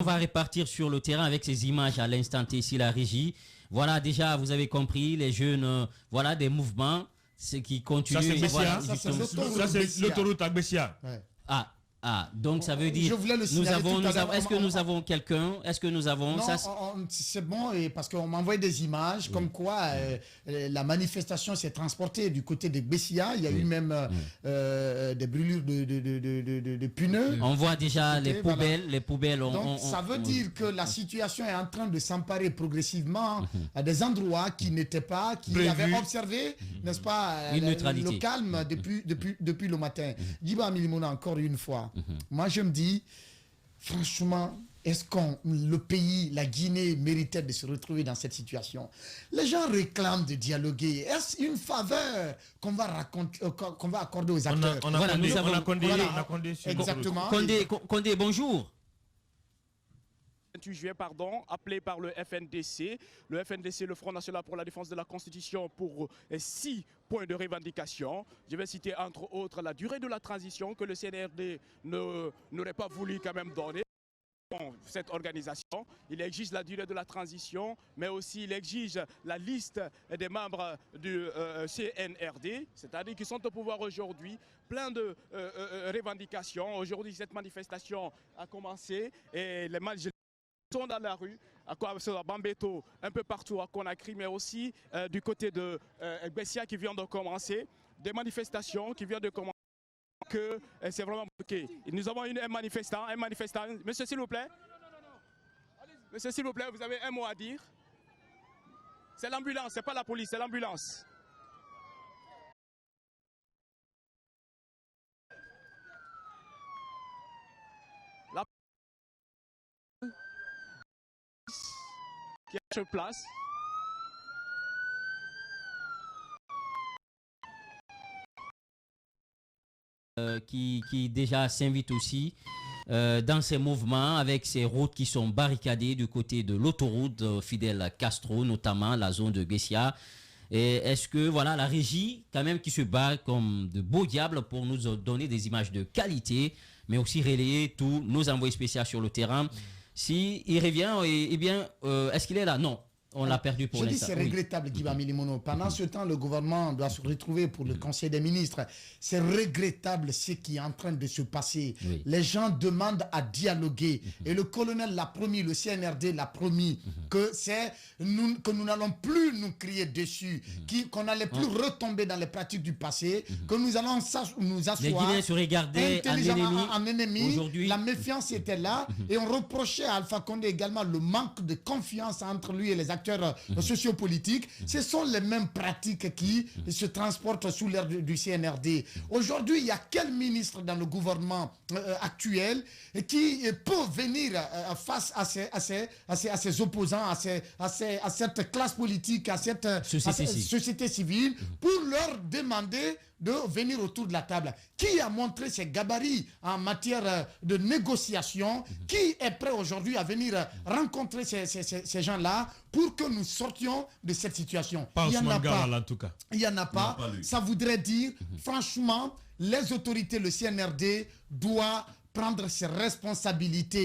On va répartir sur le terrain avec ces images à l'instant T ici, la régie. Voilà, déjà, vous avez compris, les jeunes, voilà, des mouvements, ce qui continue. Ça, c'est voilà, c'est l'autoroute à Bessia. Ouais. Donc ça veut dire, est-ce que nous avons quelqu'un, est-ce que nous avons... Non, c'est bon, parce qu'on m'a envoyé des images comme quoi la manifestation s'est transportée du côté de Bessia. Il y a eu même des brûlures de pneus. On voit déjà les poubelles. Donc ça veut dire que la situation est en train de s'emparer progressivement à des endroits qui n'étaient pas, qui avaient observé, n'est-ce pas, le calme depuis le matin. Djiba Milimona, encore une fois. Moi, je me dis, franchement, est-ce que le pays, la Guinée, méritait de se retrouver dans cette situation? Les gens réclament de dialoguer. Est-ce une faveur qu'on va accorder aux acteurs? On a Condé. Exactement. Condé, bonjour. 28 juin, appelé par le FNDC. Le FNDC, le Front National pour la Défense de la Constitution, pour 6 points de revendication. Je vais citer entre autres la durée de la transition que le CNRD n'aurait pas voulu quand même donner. Cette organisation, il exige la durée de la transition, mais aussi il exige la liste des membres du CNRD, c'est-à-dire qui sont au pouvoir aujourd'hui. Plein de revendications. Aujourd'hui, cette manifestation a commencé et les manifestants sont dans la rue, à Bambeto, un peu partout à Conakry, mais aussi du côté de Bessia qui vient de commencer, des manifestations qui viennent de commencer, que c'est vraiment bloqué. Nous avons un manifestant, monsieur s'il vous plaît, monsieur s'il vous plaît, vous avez un mot à dire? C'est l'ambulance, c'est pas la police, c'est l'ambulance. Qui est sur place. Qui déjà s'invite aussi dans ces mouvements avec ces routes qui sont barricadées du côté de l'autoroute Fidel Castro, notamment la zone de Bessia. Et est-ce que voilà la régie quand même qui se bat comme de beaux diables pour nous donner des images de qualité, mais aussi relayer tous nos envoyés spéciaux sur le terrain. Si il revient, est-ce qu'il est là? Non. On l'a perdu pour l'instant. Je dis c'est regrettable, Djiba Milimono. Pendant ce temps, le gouvernement doit se retrouver pour le Conseil des ministres. C'est regrettable ce qui est en train de se passer. Oui. Les gens demandent à dialoguer. Et le colonel l'a promis, le CNRD l'a promis, que nous n'allons plus nous crier dessus, qu'on n'allait plus retomber dans les pratiques du passé, que nous allons nous asseoir. Les Guinéens se regardaient en ennemi. Aujourd'hui, la méfiance était là. Et on reprochait à Alpha Condé également le manque de confiance entre lui et les acteurs sociopolitiques. Ce sont les mêmes pratiques qui se transportent sous l'air du CNRD. Aujourd'hui, il y a quel ministre dans le gouvernement actuel qui peut venir face à ces opposants, à cette classe politique, à cette société civile, pour leur demander de venir autour de la table? Qui a montré ses gabarits en matière de négociation? Qui est prêt aujourd'hui à venir rencontrer ces gens-là pour que nous sortions de cette situation? Il n'y en a pas. En tout cas. Il n'y en a pas. Ça voudrait dire, franchement, les autorités, le CNRD doit prendre ses responsabilités.